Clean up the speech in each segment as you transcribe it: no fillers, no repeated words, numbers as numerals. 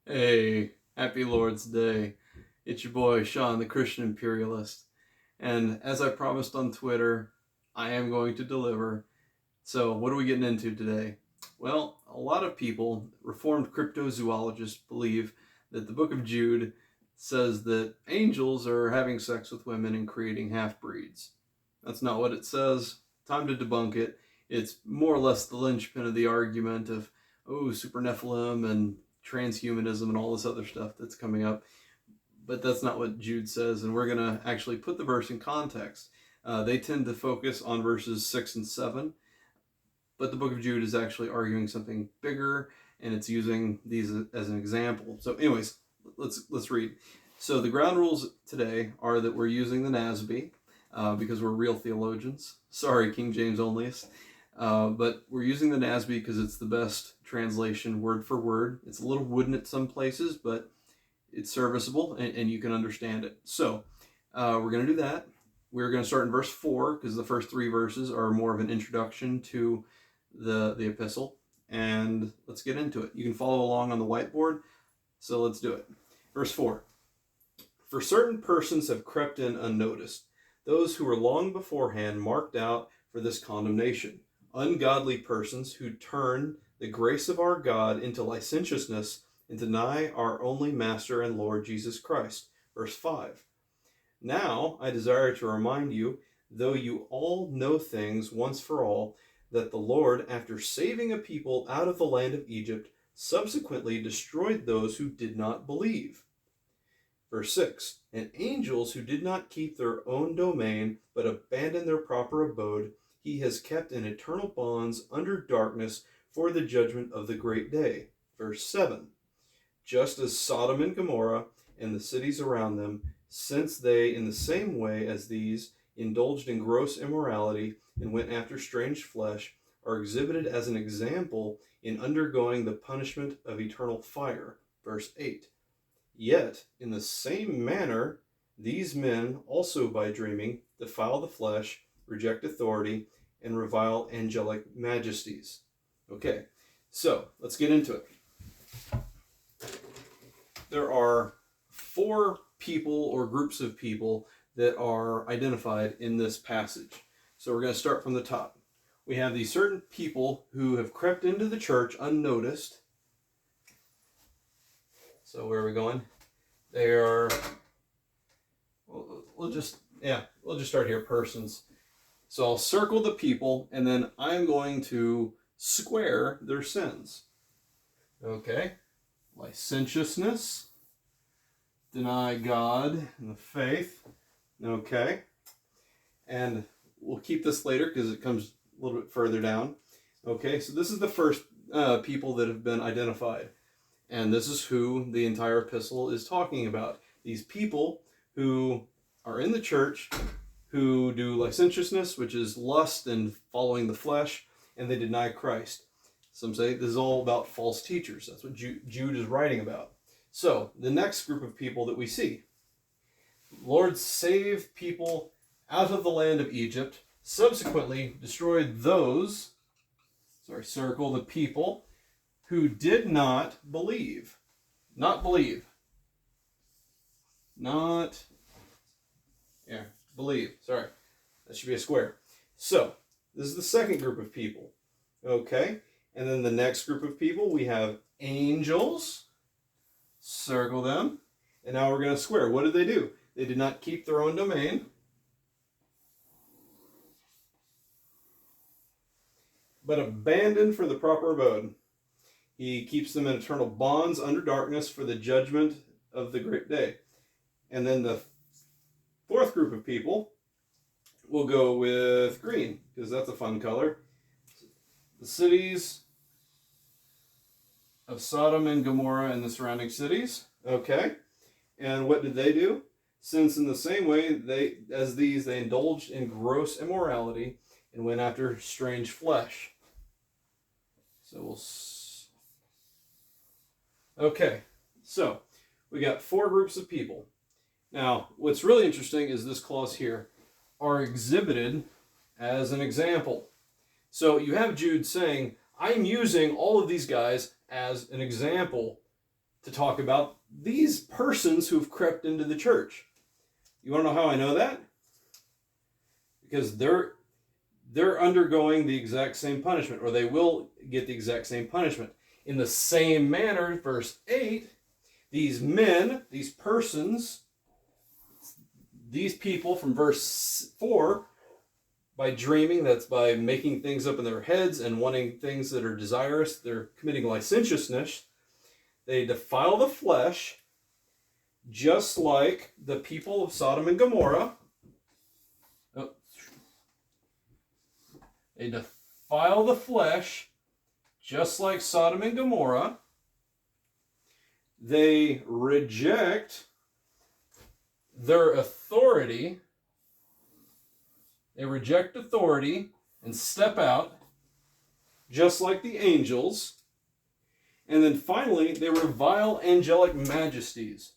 Hey, happy Lord's Day. It's your boy, Sean, the Christian Imperialist. And as I promised on Twitter, I am going to deliver. So, what are we getting into today? Well, a lot of people, Reformed cryptozoologists, believe that the book of Jude says that angels are having sex with women and creating half-breeds. That's not what it says. Time to debunk it. It's more or less the linchpin of the argument of, oh, super Nephilim and transhumanism and all this other stuff that's coming up. But that's not what Jude says, and we're going to actually put the verse in context. They tend to focus on verses 6 and 7, but the book of Jude is actually arguing something bigger, and it's using these as an example. So anyways, let's read. So the ground rules today are that we're using the NASB because we're real theologians. Sorry, King James onlyists. But we're using the NASB because it's the best translation word for word. It's a little wooden at some places, but it's serviceable and you can understand it. So we're going to do that. We're going to start in verse 4 because the first 3 verses are more of an introduction to the epistle. And let's get into it. You can follow along on the whiteboard. So let's do it. Verse 4. For certain persons have crept in unnoticed, those who were long beforehand marked out for this condemnation, ungodly persons who turn the grace of our God into licentiousness and deny our only Master and Lord Jesus Christ. Verse 5. Now I desire to remind you, though you all know things once for all, that the Lord, after saving a people out of the land of Egypt, subsequently destroyed those who did not believe. Verse 6. And angels who did not keep their own domain, but abandoned their proper abode, he has kept in eternal bonds under darkness for the judgment of the great day. Verse 7. Just as Sodom and Gomorrah and the cities around them, since they, in the same way as these, indulged in gross immorality and went after strange flesh, are exhibited as an example in undergoing the punishment of eternal fire. Verse 8. Yet, in the same manner, these men also by dreaming defile the flesh, reject authority, and revile angelic majesties. Okay, so let's get into it. There are 4 people or groups of people that are identified in this passage. So we're going to start from the top. We have these certain people who have crept into the church unnoticed. So where are we going? They are, we'll just start here, persons. So I'll circle the people, and then I'm going to square their sins. Okay. Licentiousness, deny God and the faith. Okay. And we'll keep this later because it comes a little bit further down. Okay, so this is the first people that have been identified. And this is who the entire epistle is talking about. These people who are in the church, who do licentiousness, which is lust and following the flesh, and they deny Christ. Some say this is all about false teachers. That's what Jude is writing about. So, the next group of people that we see. Lord saved people out of the land of Egypt, subsequently destroyed those, circle the people, who did not believe. Not believe. Believe. Sorry. That should be a square. So, this is the second group of people. Okay. And then the next group of people, we have angels. Circle them. And now we're going to square. What did they do? They did not keep their own domain, but abandoned for the proper abode. He keeps them in eternal bonds under darkness for the judgment of the great day. And then the fourth group of people, we'll go with green, because that's a fun color. The cities of Sodom and Gomorrah and the surrounding cities. Okay. And what did they do? Since in the same way they indulged in gross immorality and went after strange flesh. So okay. So we got 4 groups of people. Now, what's really interesting is this clause here, are exhibited as an example. So you have Jude saying, I'm using all of these guys as an example to talk about these persons who've crept into the church. You want to know how I know that? Because they're undergoing the exact same punishment, or they will get the exact same punishment. In the same manner, verse 8, these men, these persons, these people from verse 4, by dreaming, that's by making things up in their heads and wanting things that are desirous, they're committing licentiousness. They defile the flesh, just like the people of Sodom and Gomorrah. They defile the flesh, just like Sodom and Gomorrah. They reject their authority. They reject authority and step out, just like the angels. And then finally, they revile angelic majesties.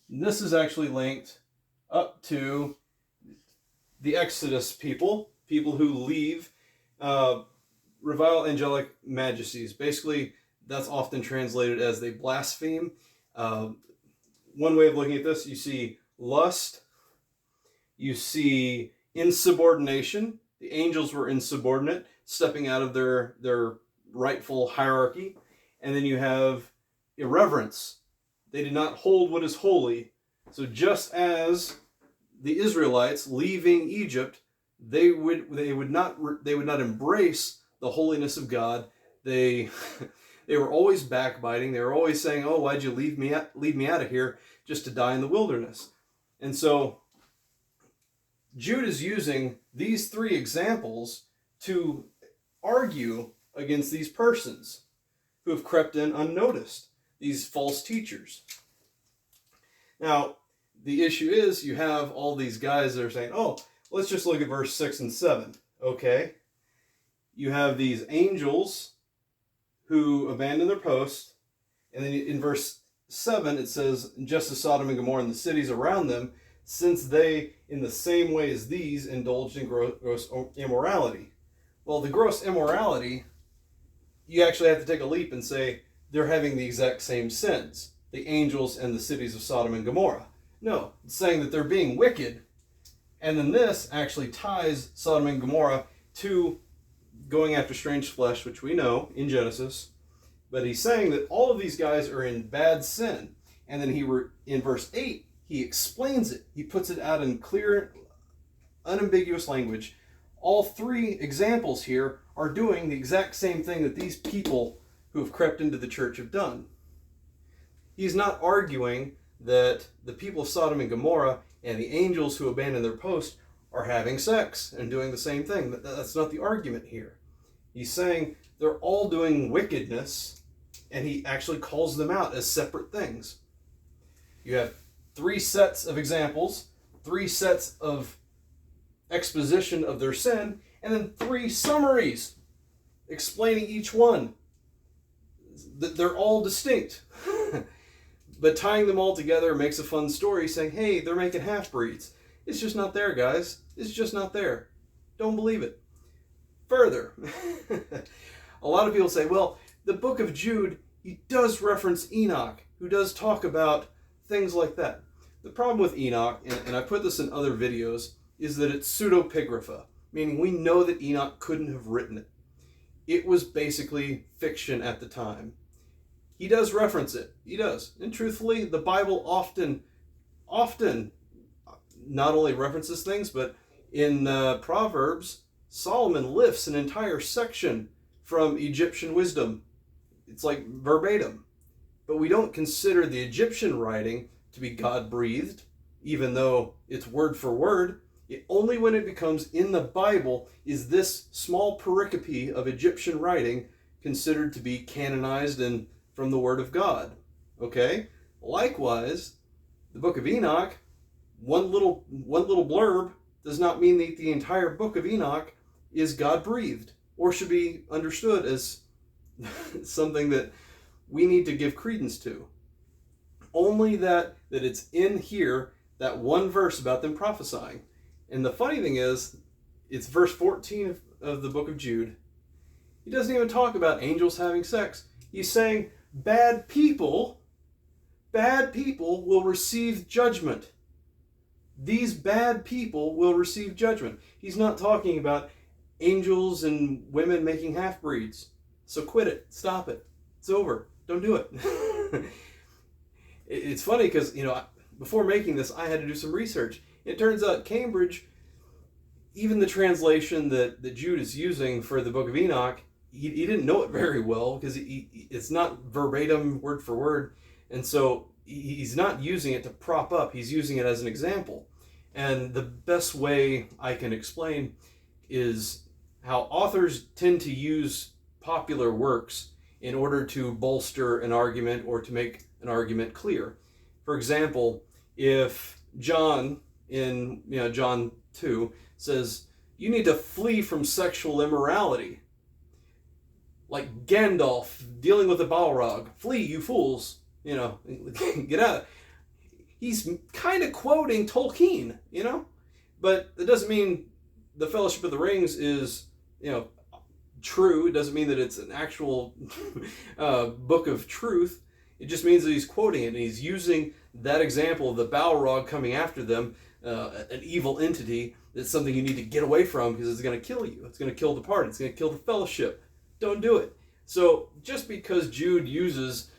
And this is actually linked up to the Exodus people who leave, revile angelic majesties. Basically, that's often translated as they blaspheme. One way of looking at this, you see lust, you see insubordination. The angels were insubordinate, stepping out of their rightful hierarchy. And then you have irreverence. They did not hold what is holy. So just as the Israelites leaving Egypt, they would not embrace the holiness of God. They were always backbiting. They were always saying, "Oh, why'd you leave me out of here just to die in the wilderness?" And so Jude is using these three examples to argue against these persons who have crept in unnoticed, these false teachers. Now, the issue is you have all these guys that are saying, "Oh, let's just look at verse 6 and 7. Okay. You have these angels who abandon their post. And then in verse 7, it says, just as Sodom and Gomorrah and the cities around them, since they, in the same way as these, indulged in gross immorality. Well, the gross immorality, you actually have to take a leap and say they're having the exact same sins, the angels and the cities of Sodom and Gomorrah. No, it's saying that they're being wicked. And then this actually ties Sodom and Gomorrah to going after strange flesh, which we know in Genesis. But he's saying that all of these guys are in bad sin. And then in verse 8, he explains it. He puts it out in clear, unambiguous language. All three examples here are doing the exact same thing that these people who have crept into the church have done. He's not arguing that the people of Sodom and Gomorrah and the angels who abandon their post are having sex and doing the same thing. That's not the argument here. He's saying they're all doing wickedness, and he actually calls them out as separate things. You have three sets of examples, three sets of exposition of their sin, and then three summaries explaining each one. They're all distinct. But tying them all together makes a fun story saying, hey, they're making half-breeds. It's just not there, guys. It's just not there. Don't believe it. Further, a lot of people say, well, the book of Jude, he does reference Enoch, who does talk about things like that. The problem with Enoch, and I put this in other videos, is that it's pseudepigrapha, meaning we know that Enoch couldn't have written it. It was basically fiction at the time. He does reference it. He does. And truthfully, the Bible often not only references things, but in Proverbs, Solomon lifts an entire section from Egyptian wisdom. It's like verbatim. But we don't consider the Egyptian writing to be God-breathed, even though it's word for word. Only when it becomes in the Bible is this small pericope of Egyptian writing considered to be canonized and from the Word of God. Okay? Likewise, the book of Enoch, one little blurb does not mean that the entire book of Enoch is God-breathed or should be understood as something that we need to give credence to. Only that it's in here, that one verse about them prophesying. And the funny thing is, it's verse 14 of the book of Jude. He doesn't even talk about angels having sex. He's saying bad people will receive judgment. These bad people will receive judgment. He's not talking about angels and women making half-breeds. So quit it. Stop it. It's over. Don't do it. It's funny because, before making this, I had to do some research. It turns out Cambridge, even the translation that Jude is using for the Book of Enoch, he didn't know it very well because it's not verbatim, word for word. And so he's not using it to prop up. He's using it as an example. And the best way I can explain is how authors tend to use popular works in order to bolster an argument or to make an argument clear. For example, if John in John 2 says, you need to flee from sexual immorality, like Gandalf dealing with the Balrog, flee, you fools, get out. He's kind of quoting Tolkien, but it doesn't mean the Fellowship of the Rings is, true. It doesn't mean that it's an actual book of truth. It just means that he's quoting it, and he's using that example of the Balrog coming after them, an evil entity that's something you need to get away from because it's going to kill you. It's going to kill the party. It's going to kill the fellowship. Don't do it. So just because Jude uses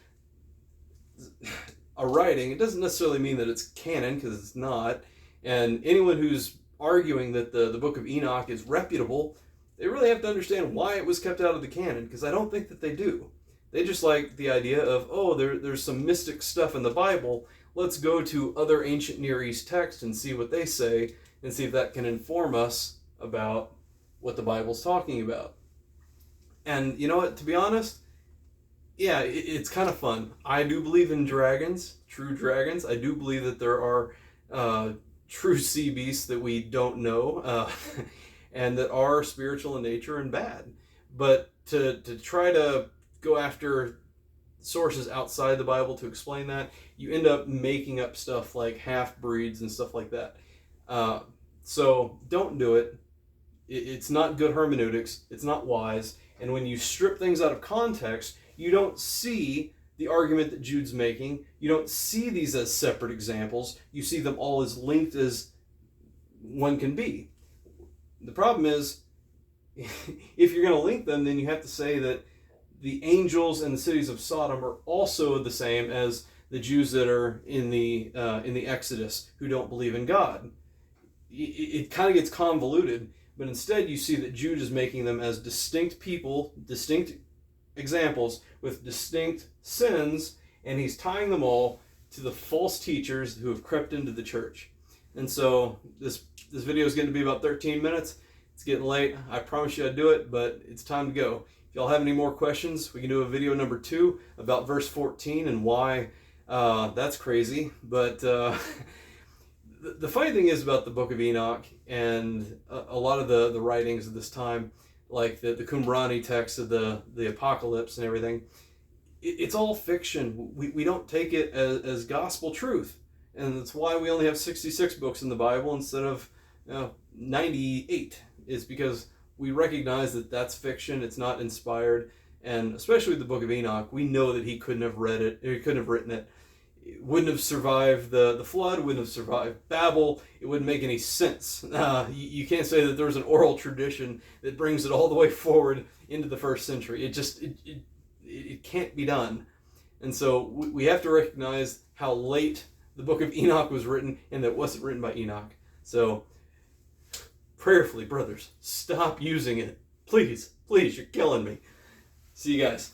a writing, it doesn't necessarily mean that it's canon, because it's not. And anyone who's arguing that the Book of Enoch is reputable, they really have to understand why it was kept out of the canon, because I don't think that they do. They just like the idea of, there's some mystic stuff in the Bible. Let's go to other ancient Near East texts and see what they say, and see if that can inform us about what the Bible's talking about. And you know what, to be honest, yeah, it's kind of fun. I do believe in dragons, true dragons. I do believe that there are true sea beasts that we don't know, and that are spiritual in nature and bad. But to try to go after sources outside the Bible to explain that, you end up making up stuff like half-breeds and stuff like that. So don't do it. It's not good hermeneutics. It's not wise. And when you strip things out of context, you don't see the argument that Jude's making. You don't see these as separate examples. You see them all as linked as one can be. The problem is, if you're going to link them, then you have to say that the angels and the cities of Sodom are also the same as the Jews that are in the Exodus who don't believe in God. It kind of gets convoluted, but instead you see that Jude is making them as distinct people, distinct examples with distinct sins, and he's tying them all to the false teachers who have crept into the church. And so this video is going to be about 13 minutes. It's getting late. I promised you I'd do it, but it's time to go. If y'all have any more questions, we can do a video number 2 about verse 14 and why that's crazy. But the funny thing is about the Book of Enoch and a lot of the writings of this time, like the Qumrani text of the apocalypse and everything, it's all fiction. We don't take it as gospel truth. And that's why we only have 66 books in the Bible instead of 98, is because we recognize that that's fiction. It's not inspired. And especially the Book of Enoch, we know that he couldn't have read it, or he couldn't have written it. It wouldn't have survived the flood, wouldn't have survived Babel. It wouldn't make any sense. You can't say that there's an oral tradition that brings it all the way forward into the 1st century. It can't be done. And so we have to recognize how late the Book of Enoch was written, and that it wasn't written by Enoch. So prayerfully, brothers, stop using it. Please, you're killing me. See you guys.